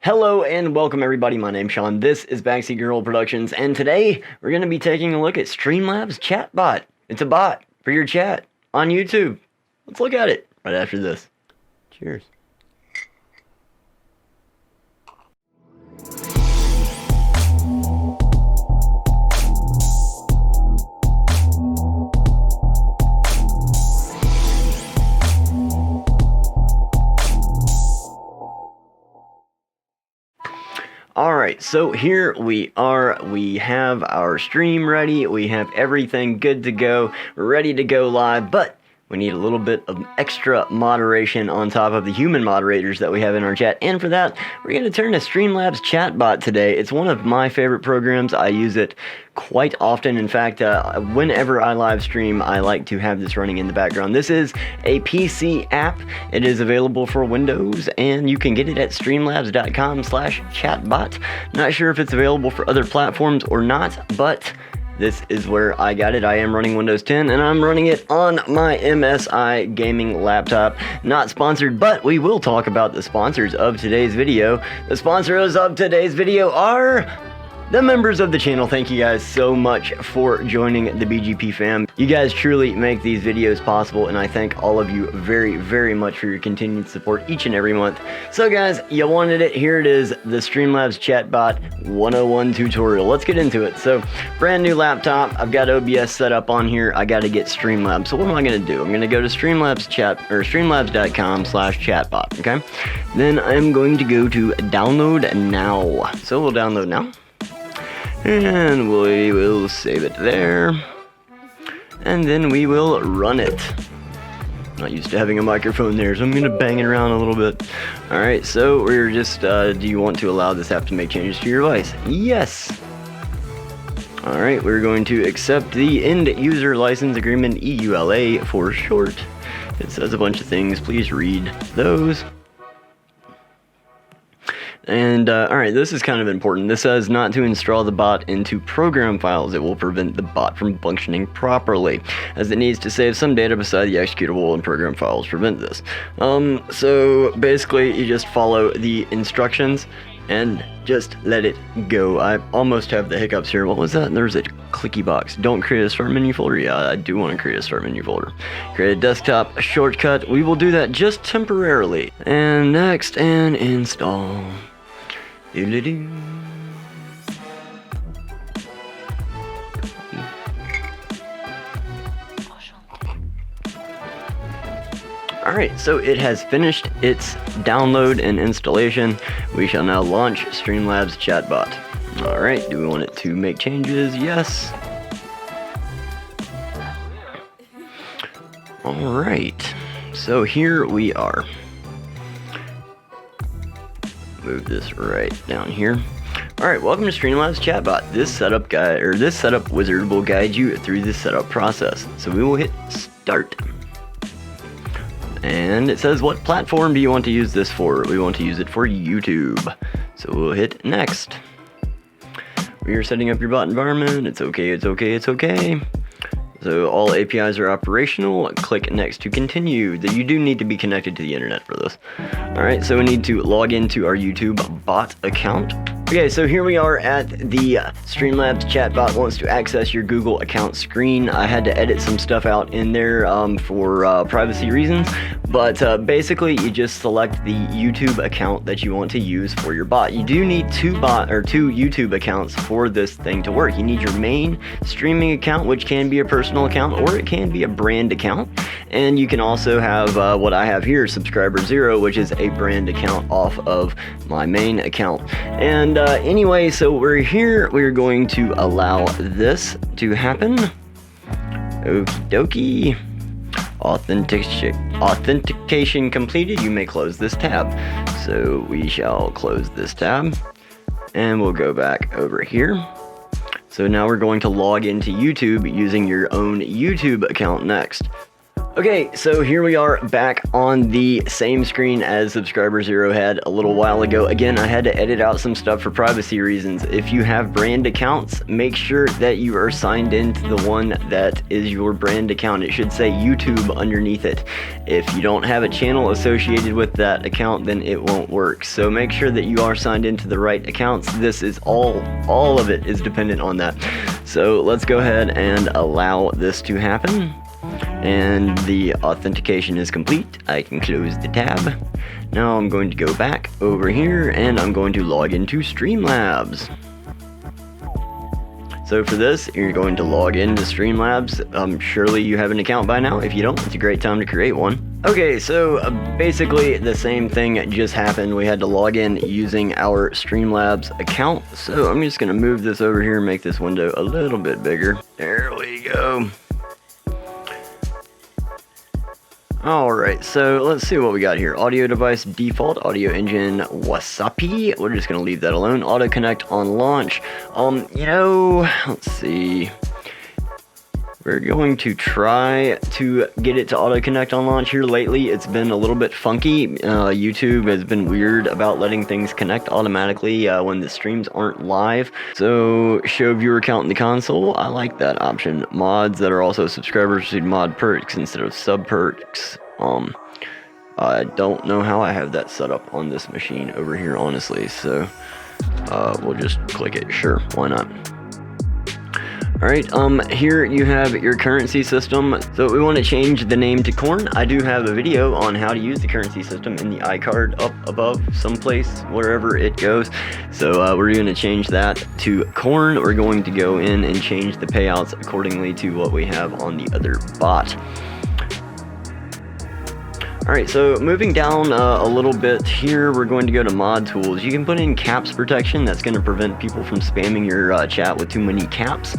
Hello and welcome everybody, my name's Sean, this is Backseat Girl Productions, and today we're going to be taking a look at Streamlabs Chatbot. It's a bot for your chat on YouTube. Let's look at it right after this. Cheers. Alright, so here we are. We have our stream ready. We have everything good to go. We're ready to go live, but we need a little bit of extra moderation on top of the human moderators that we have in our chat. And for that, we're going to turn to Streamlabs Chatbot today. It's one of my favorite programs. I use it quite often. In fact, whenever I live stream, I like to have this running in the background. This is a PC app. It is available for Windows, and you can get it at streamlabs.com/chatbot. Not sure if it's available for other platforms or not, but this is where I got it. I am running Windows 10, and I'm running it on my MSI gaming laptop. Not sponsored, but we will talk about the sponsors of today's video. The sponsors of today's video are the members of the channel. Thank you guys so much for joining the BGP fam. You guys truly make these videos possible, and I thank all of you very, very much for your continued support each and every month. So guys, you wanted it. Here it is, the Streamlabs Chatbot 101 tutorial. Let's get into it. So, brand new laptop. I've got OBS set up on here. I got to get Streamlabs. So what am I going to do? I'm going to go to streamlabs.com/chatbot. Okay. Then I'm going to go to download now. So we'll download now. And we will save it there, and then we will run it. Not used to having a microphone there, so I'm going to bang it around a little bit. Alright, so we're just, do you want to allow this app to make changes to your device? Yes! Alright, we're going to accept the End User License Agreement, EULA for short. It says a bunch of things, please read those. And, alright, this is kind of important. This says not to install the bot into program files. It will prevent the bot from functioning properly, as it needs to save some data beside the executable and program files prevent this. So basically, you just follow the instructions and just let it go. I almost have the hiccups here. What was that? There's a clicky box. Don't create a start menu folder. Yeah, I do want to create a start menu folder. Create a desktop shortcut. We will do that just temporarily. And next, and install. Doodle-doo. Alright, so it has finished its download and installation. We shall now launch Streamlabs Chatbot. Alright, do we want it to make changes? Yes. Alright, so here we are. Move this right down here. Alright, welcome to Streamlabs Chatbot. This setup guide, or this setup wizard, will guide you through the setup process. So we will hit start. And it says, what platform do you want to use this for? We want to use it for YouTube. So we'll hit next. We are setting up your bot environment. It's okay, it's okay, it's okay. So all APIs are operational. Click next to continue. You do need to be connected to the internet for this. Alright, so we need to log into our YouTube bot account. Okay, so here we are at the Streamlabs Chatbot wants to access your Google account screen. I had to edit some stuff out in there for privacy reasons, but basically you just select the YouTube account that you want to use for your bot. You do need two YouTube accounts for this thing to work. You need your main streaming account, which can be a personal account or it can be a brand account, and you can also have what I have here, subscriber 0, which is a brand account off of my main account. And anyway, so we're here. We're going to allow this to happen. Okie dokie. Authentication completed. You may close this tab. So we shall close this tab. And we'll go back over here. So now we're going to log into YouTube using your own YouTube account next. Okay, so here we are back on the same screen as Subscriber Zero had a little while ago. Again, I had to edit out some stuff for privacy reasons. If you have brand accounts, make sure that you are signed into the one that is your brand account. It should say YouTube underneath it. If you don't have a channel associated with that account, then it won't work. So make sure that you are signed into the right accounts. This is all of it is dependent on that. So let's go ahead and allow this to happen. And the authentication is complete. I can close the tab. Now I'm going to go back over here and I'm going to log into Streamlabs. So for this, you're going to log into Streamlabs. Surely you have an account by now. If you don't, it's a great time to create one. Okay, so basically the same thing just happened. We had to log in using our Streamlabs account. So I'm just going to move this over here and make this window a little bit bigger. There we go. Alright, so let's see what we got here. Audio device default, audio engine Wasapi. We're just gonna leave that alone. Auto connect on launch. Let's see. We're going to try to get it to auto connect on launch here. Lately, it's been a little bit funky. YouTube has been weird about letting things connect automatically when the streams aren't live. So, show viewer count in the console. I like that option. Mods that are also subscribers receive mod perks instead of sub perks. I don't know how I have that set up on this machine over here, honestly. So, we'll just click it. Sure, why not? Alright, here you have your currency system. So we want to change the name to Corn. I do have a video on how to use the currency system in the iCard up above someplace, wherever it goes. So we're going to change that to Corn. We're going to go in and change the payouts accordingly to what we have on the other bot. Alright, so moving down a little bit here, we're going to go to mod tools. You can put in caps protection. That's going to prevent people from spamming your chat with too many caps.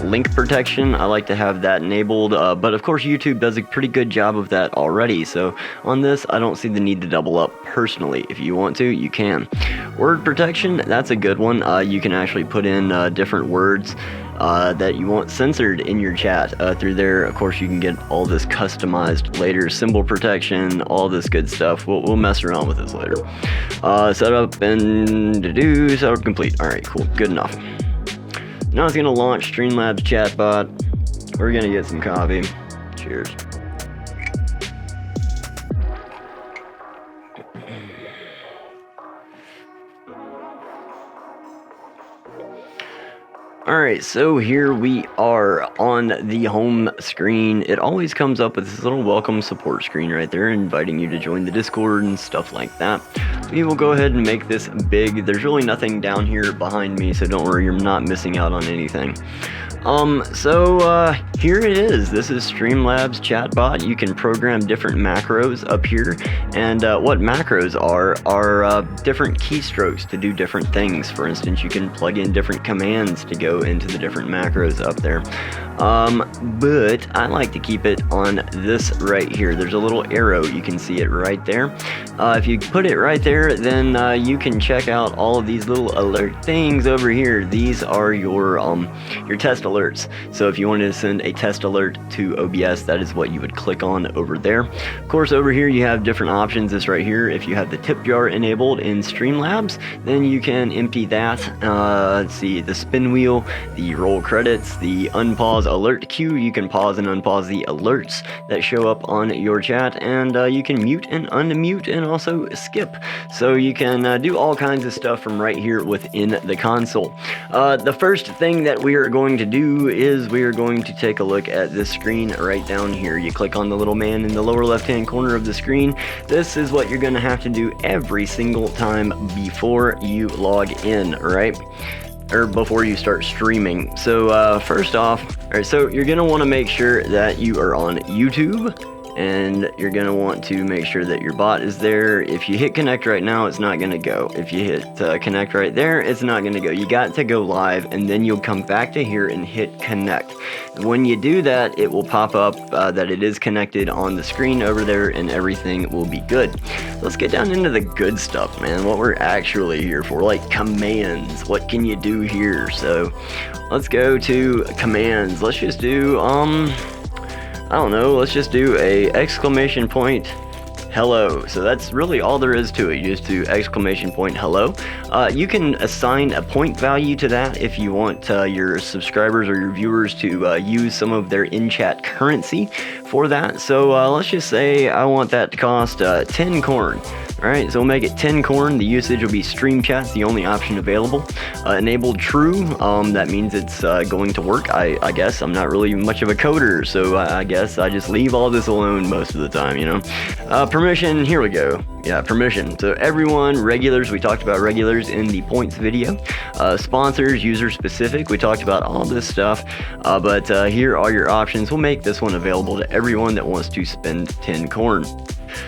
Link protection, I like to have that enabled, but of course YouTube does a pretty good job of that already. So on this, I don't see the need to double up personally. If you want to, you can. Word protection, that's a good one. You can actually put in different words that you want censored in your chat through there. Of course, you can get all this customized later. Symbol protection, all this good stuff. We'll mess around with this later. Setup and setup complete. All right, cool, good enough. Now it's gonna launch Streamlabs Chatbot. We're gonna get some coffee. Cheers. Alright, so here we are on the home screen. It always comes up with this little welcome support screen right there, inviting you to join the Discord and stuff like that. We will go ahead and make this big. There's really nothing down here behind me, so don't worry, you're not missing out on anything. Here it is. This is Streamlabs Chatbot. You can program different macros up here, and what macros are different keystrokes to do different things. For instance, you can plug in different commands to go into the different macros up there. But I like to keep it on this right here. There's a little arrow. You can see it right there. If you put it right there, then you can check out all of these little alert things over here. These are your test alerts. So if you wanted to send a test alert to OBS, that is what you would click on over there. Of course, over here you have different options. This right here, if you have the tip jar enabled in Streamlabs, then you can empty that. Let's see, the spin wheel, the roll credits, the unpause alert queue. You can pause and unpause the alerts that show up on your chat, and you can mute and unmute and also skip. So you can do all kinds of stuff from right here within the console. The first thing that we are going to do is we are going to take a look at this screen right down here. You click on the little man in the lower left hand corner of the screen. This is what you're going to have to do every single time before you log in, right? Or before you start streaming. So first off, alright, so you're going to want to make sure that you are on YouTube, and you're going to want to make sure that your bot is there. If you hit connect right now, it's not going to go. If you hit connect right there, it's not going to go. You got to go live, and then you'll come back to here and hit connect. When you do that, it will pop up that it is connected on the screen over there, and everything will be good. Let's get down into the good stuff, man. What we're actually here for, like commands. What can you do here? So let's go to commands. Let's just do I don't know, let's just do a exclamation point hello. So that's really all there is to it. You just do exclamation point hello. You can assign a point value to that if you want your subscribers or your viewers to use some of their in-chat currency for that. So let's just say I want that to cost 10 corn. Alright, so we'll make it 10 corn. The usage will be stream chat, the only option available. Enabled true, that means it's going to work. I guess I'm not really much of a coder, so I guess I just leave all this alone most of the time, you know. Permission, here we go. Yeah, permission. So everyone, regulars, we talked about regulars in the points video. Sponsors, user specific, we talked about all this stuff. But here are your options. We'll make this one available to everyone that wants to spend 10 corn.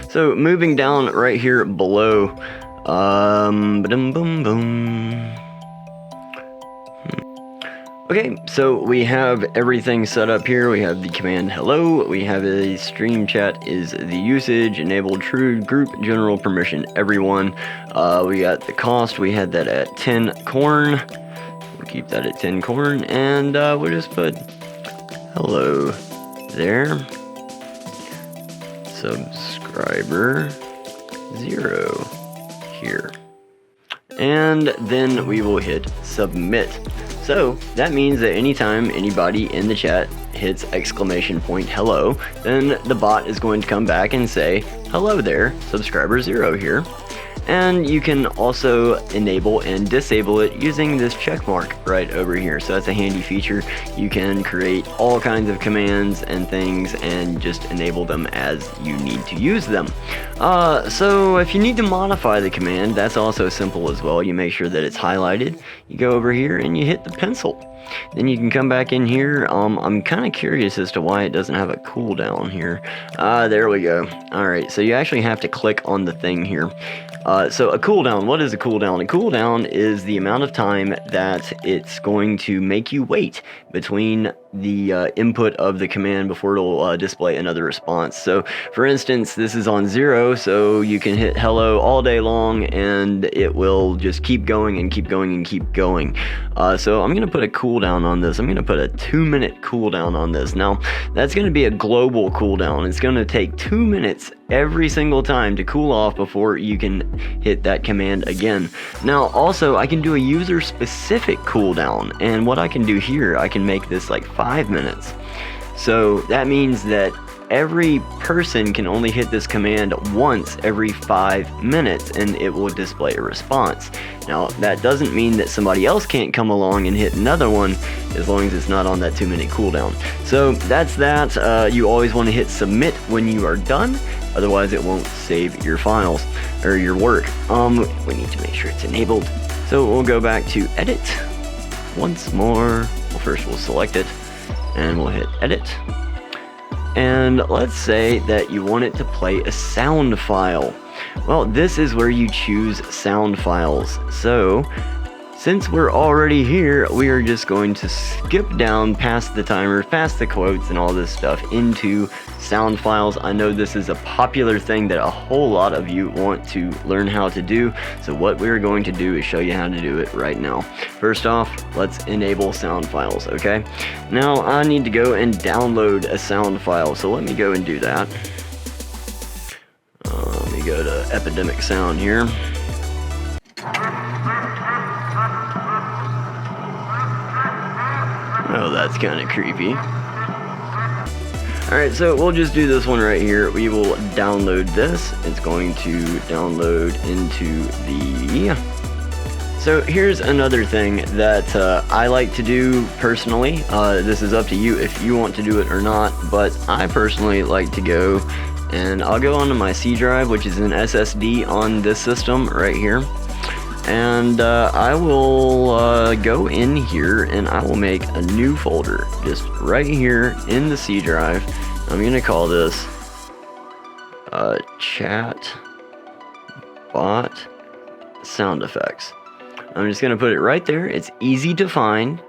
So moving down right here below, Okay, so we have everything set up here. We have the command hello, we have a stream chat is the usage, enabled true, group, general, permission, everyone. We got the cost, we had that at 10 corn. We'll keep that at 10 corn, and we'll just put hello there. Subscriber 0 here. And then we will hit submit. So that means that anytime anybody in the chat hits exclamation point hello, then the bot is going to come back and say, hello there, subscriber 0 here. And you can also enable and disable it using this check mark right over here. So that's a handy feature. You can create all kinds of commands and things and just enable them as you need to use them. So if you need to modify the command, that's also simple as well. You make sure that it's highlighted. You go over here and you hit the pencil. Then you can come back in here. I'm kind of curious as to why it doesn't have a cooldown here. There we go. Alright, so you actually have to click on the thing here. So a cooldown, what is a cooldown? A cooldown is the amount of time that it's going to make you wait between the input of the command before it'll display another response. So for instance, this is on 0, so you can hit hello all day long and it will just keep going and keep going and keep going. So I'm going to put a cooldown on this. I'm going to put a 2-minute cooldown on this. Now that's going to be a global cooldown. It's going to take 2 minutes every single time to cool off before you can hit that command again. Now also I can do a user specific cooldown, and what I can do here, I can make this like 5 minutes. So that means that every person can only hit this command once every 5 minutes and it will display a response. Now that doesn't mean that somebody else can't come along and hit another one as long as it's not on that 2-minute cooldown. So that's that. You always want to hit submit when you are done, otherwise it won't save your files or your work. We need to make sure it's enabled. So we'll go back to edit once more. Well, first we'll select it and we'll hit edit. And let's say that you want it to play a sound file. Well, this is where you choose sound files. So since we're already here, we are just going to skip down past the timer, past the quotes and all this stuff into sound files. I know this is a popular thing that a whole lot of you want to learn how to do. So what we're going to do is show you how to do it right now. First off, let's enable sound files, okay? Now I need to go and download a sound file. So let me go and do that. Let me go to Epidemic Sound here. Oh, that's kind of creepy. Alright, so we'll just do this one right here. We will download this. It's going to download into the... So here's another thing that I like to do personally. This is up to you if you want to do it or not, but I personally like to go and I'll go onto my C drive, which is an SSD on this system right here. And I will go in here and I will make a new folder just right here in the C drive. I'm going to call this Chatbot Sound Effects. I'm just going to put it right there. It's easy to find.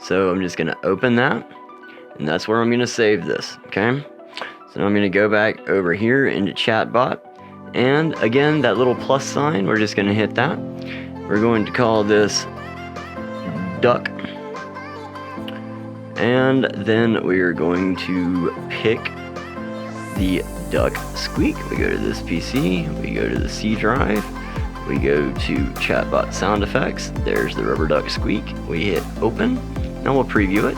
So I'm just going to open that. And that's where I'm going to save this. Okay. So I'm going to go back over here into Chatbot. And again, that little plus sign, we're just going to hit that. We're going to call this duck. And then we are going to pick the duck squeak. We go to this PC, we go to the C drive, we go to chatbot sound effects. There's the rubber duck squeak. We hit open. Now we'll preview it.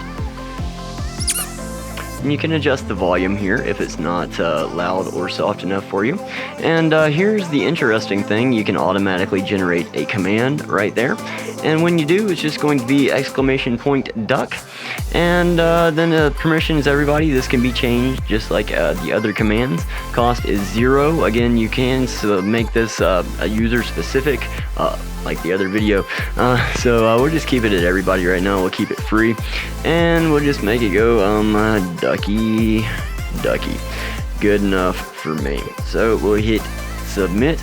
And you can adjust the volume here if it's not loud or soft enough for you. And here's the interesting thing. You can automatically generate a command right there. And when you do, it's just going to be !duck. And then permissions, everybody, this can be changed just like the other commands. Cost is 0. Again, you can make this a user specific, like the other video. So we'll just keep it at everybody right now. We'll keep it free, and we'll just make it go ducky. Good enough for me. So we'll hit submit,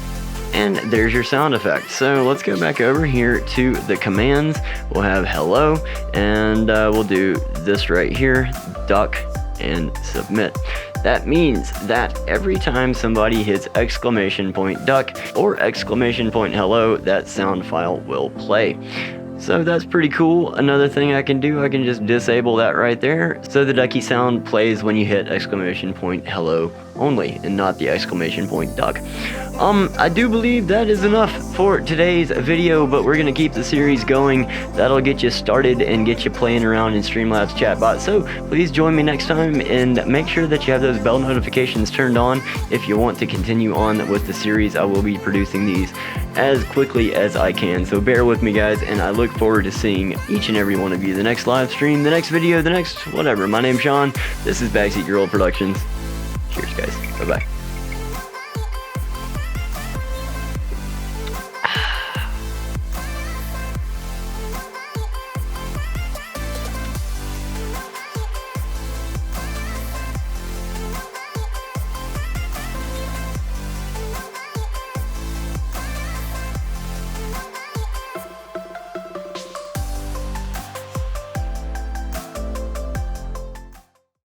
and there's your sound effect. So let's go back over here to the commands. We'll have hello, and we'll do this right here, duck, and submit. That means that every time somebody hits !duck or !hello, that sound file will play. So that's pretty cool. Another thing I can do, I can just disable that right there, so the ducky sound plays when you hit !hello only, and not the !duck. I do believe that is enough for today's video, but we're gonna keep the series going. That'll get you started and get you playing around in Streamlabs Chatbot. So please join me next time, and make sure that you have those bell notifications turned on if you want to continue on with the series. I will be producing these as quickly as I can, so bear with me, guys, and I look forward to seeing each and every one of you the next live stream, the next video, the next whatever. My name's Sean. This is Backseat Girl Productions. Cheers, guys. Bye-bye.